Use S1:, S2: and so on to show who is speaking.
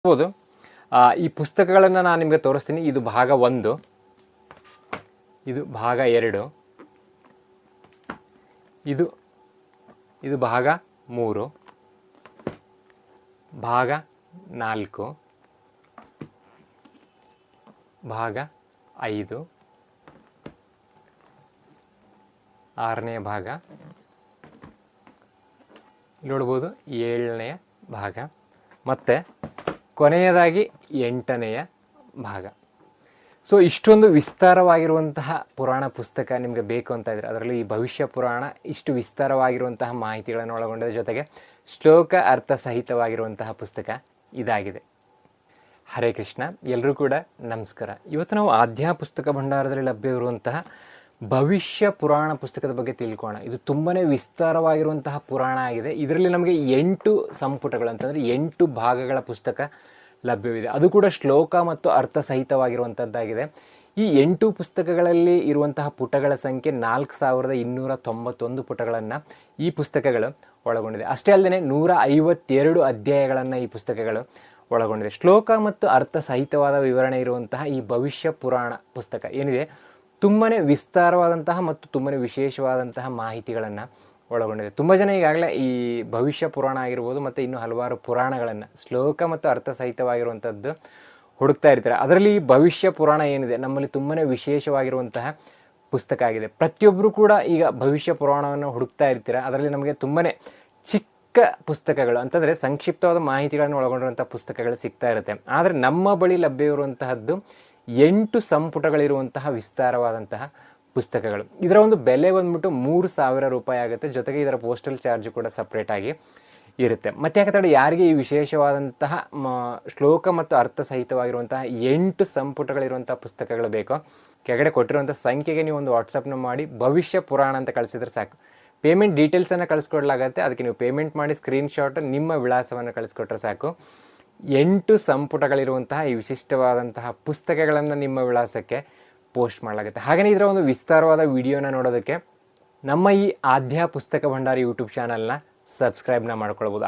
S1: ಹೌದು. ಈ ಪುಸ್ತಕಗಳನ್ನು ನಾನು ನಿಮಗೆ ತೋರಿಸ್ತೀನಿ. ಇದು ಭಾಗ 1, ಇದು ಭಾಗ 2, ಇದು ಭಾಗ 3, ಭಾಗ 4, ಭಾಗ 5, 6ನೇ ಭಾಗ, ನೋಡ್ಬೋದು 7ನೇ ಭಾಗ, ಮತ್ತು ಕೊನೆಯದಾಗಿ 8ನೇ ಭಾಗ. ಸೊ ಇಷ್ಟೊಂದು ವಿಸ್ತಾರವಾಗಿರುವಂತಹ ಪುರಾಣ ಪುಸ್ತಕ ನಿಮಗೆ ಬೇಕು ಅಂತ ಇದ್ದರೆ, ಅದರಲ್ಲಿ ಈ ಭವಿಷ್ಯ ಪುರಾಣ ಇಷ್ಟು ವಿಸ್ತಾರವಾಗಿರುವಂತಹ ಮಾಹಿತಿಗಳನ್ನು ಒಳಗೊಂಡದ ಜೊತೆಗೆ ಶ್ಲೋಕ ಅರ್ಥ ಸಹಿತವಾಗಿರುವಂತಹ ಪುಸ್ತಕ ಇದಾಗಿದೆ. ಹರೇ ಕೃಷ್ಣ, ಎಲ್ಲರೂ ಕೂಡ ನಮಸ್ಕಾರ. ಇವತ್ತು ನಾವು ಆಧ್ಯಾತ್ಮ ಪುಸ್ತಕ ಭಂಡಾರದಲ್ಲಿ ಲಭ್ಯವಿರುವಂತಹ ಭವಿಷ್ಯ ಪುರಾಣ ಪುಸ್ತಕದ ಬಗ್ಗೆ ತಿಳ್ಕೋಣ. ಇದು ತುಂಬಾ ವಿಸ್ತಾರವಾಗಿರುವಂತಹ ಪುರಾಣ ಆಗಿದೆ. ಇದರಲ್ಲಿ ನಮಗೆ 8 ಸಂಪುಟಗಳು ಅಂತಂದರೆ 8 ಭಾಗಗಳ ಪುಸ್ತಕ ಲಭ್ಯವಿದೆ. ಅದು ಕೂಡ ಶ್ಲೋಕ ಮತ್ತು ಅರ್ಥ ಸಹಿತವಾಗಿರುವಂಥದ್ದಾಗಿದೆ. ಈ 8 ಪುಸ್ತಕಗಳಲ್ಲಿ ಇರುವಂತಹ ಪುಟಗಳ ಸಂಖ್ಯೆ 4291 ಪುಟಗಳನ್ನು ಈ ಪುಸ್ತಕಗಳು ಒಳಗೊಂಡಿದೆ. ಅಷ್ಟೇ ಅಲ್ಲದೆ 152 ಅಧ್ಯಾಯಗಳನ್ನು ಈ ಪುಸ್ತಕಗಳು ಒಳಗೊಂಡಿದೆ. ಶ್ಲೋಕ ಮತ್ತು ಅರ್ಥ ಸಹಿತವಾದ ವಿವರಣೆ ಇರುವಂತಹ ಈ ಭವಿಷ್ಯ ಪುರಾಣ ಪುಸ್ತಕ ಏನಿದೆ, ತುಂಬಾ ವಿಸ್ತಾರವಾದಂತಹ ಮತ್ತು ತುಂಬಾ ವಿಶೇಷವಾದಂತಹ ಮಾಹಿತಿಗಳನ್ನು ಒಳಗೊಂಡಿದೆ. ತುಂಬ ಜನ ಈಗಾಗಲೇ ಈ ಭವಿಷ್ಯ ಪುರಾಣ ಆಗಿರ್ಬೋದು ಮತ್ತು ಇನ್ನೂ ಹಲವಾರು ಪುರಾಣಗಳನ್ನು ಶ್ಲೋಕ ಮತ್ತು ಅರ್ಥ ಸಹಿತವಾಗಿರುವಂಥದ್ದು ಹುಡುಕ್ತಾ ಇರ್ತಾರೆ. ಅದರಲ್ಲಿ ಈ ಭವಿಷ್ಯ ಪುರಾಣ ಏನಿದೆ ನಮ್ಮಲ್ಲಿ ತುಂಬಾ ವಿಶೇಷವಾಗಿರುವಂತಹ ಪುಸ್ತಕ ಆಗಿದೆ. ಪ್ರತಿಯೊಬ್ಬರು ಕೂಡ ಈಗ ಭವಿಷ್ಯ ಪುರಾಣವನ್ನು ಹುಡುಕ್ತಾ ಇರ್ತೀರ. ಅದರಲ್ಲಿ ನಮಗೆ ತುಂಬಾ ಚಿಕ್ಕ ಪುಸ್ತಕಗಳು ಅಂತಂದರೆ ಸಂಕ್ಷಿಪ್ತವಾದ ಮಾಹಿತಿಗಳನ್ನು ಒಳಗೊಂಡಿರುವಂಥ ಪುಸ್ತಕಗಳು ಸಿಗ್ತಾ ಇರುತ್ತೆ. ಆದರೆ ನಮ್ಮ ಬಳಿ ಲಭ್ಯವಿರುವಂತಹದ್ದು 8 ಸಂಪುಟಗಳಿರುವಂತಹ ವಿಸ್ತಾರವಾದಂತಹ ಪುಸ್ತಕಗಳು. ಇದರ ಒಂದು ಬೆಲೆ ಬಂದ್ಬಿಟ್ಟು 3,000 ರೂಪಾಯಿ ಆಗುತ್ತೆ. ಜೊತೆಗೆ ಇದರ ಪೋಸ್ಟಲ್ ಚಾರ್ಜ್ ಕೂಡ ಸಪ್ರೇಟಾಗಿ ಇರುತ್ತೆ. ಮತ್ತು ಯಾಕಂದರೆ ಯಾರಿಗೆ ಈ ವಿಶೇಷವಾದಂತಹ ಶ್ಲೋಕ ಮತ್ತು ಅರ್ಥ ಸಹಿತವಾಗಿರುವಂತಹ 8 ಸಂಪುಟಗಳಿರುವಂಥ ಪುಸ್ತಕಗಳು ಬೇಕೋ, ಕೆಳಗಡೆ ಕೊಟ್ಟಿರುವಂಥ ಸಂಖ್ಯೆಗೆ ನೀವು ಒಂದು ವಾಟ್ಸಪ್ನ ಮಾಡಿ ಭವಿಷ್ಯ ಪುರಾಣ ಅಂತ ಕಳಿಸಿದ್ರೆ ಸಾಕು. ಪೇಮೆಂಟ್ ಡೀಟೇಲ್ಸನ್ನು ಕಳಿಸ್ಕೊಡ್ಲಾಗತ್ತೆ. ಅದಕ್ಕೆ ನೀವು ಪೇಮೆಂಟ್ ಮಾಡಿ ಸ್ಕ್ರೀನ್ಶಾಟ್ ನಿಮ್ಮ ವಿಳಾಸವನ್ನು ಕಳಿಸ್ಕೊಟ್ರೆ ಸಾಕು. 8 ಸಂಪುಟಗಳಿರುವಂತಹ ಈ ವಿಶಿಷ್ಟವಾದಂತಹ ಪುಸ್ತಕಗಳನ್ನು ನಿಮ್ಮ ವಿಳಾಸಕ್ಕೆ ಪೋಸ್ಟ್ ಮಾಡಲಾಗುತ್ತೆ. ಹಾಗೆಯೇ ಇದರ ಒಂದು ವಿಸ್ತಾರವಾದ ವಿಡಿಯೋನ ನೋಡೋದಕ್ಕೆ ನಮ್ಮ ಈ ಆಧ್ಯಾತ್ಮ ಪುಸ್ತಕ ಭಂಡಾರ ಯೂಟ್ಯೂಬ್ ಚಾನಲ್ನ ಸಬ್ಸ್ಕ್ರೈಬ್ನ ಮಾಡ್ಕೊಳ್ಬೋದು.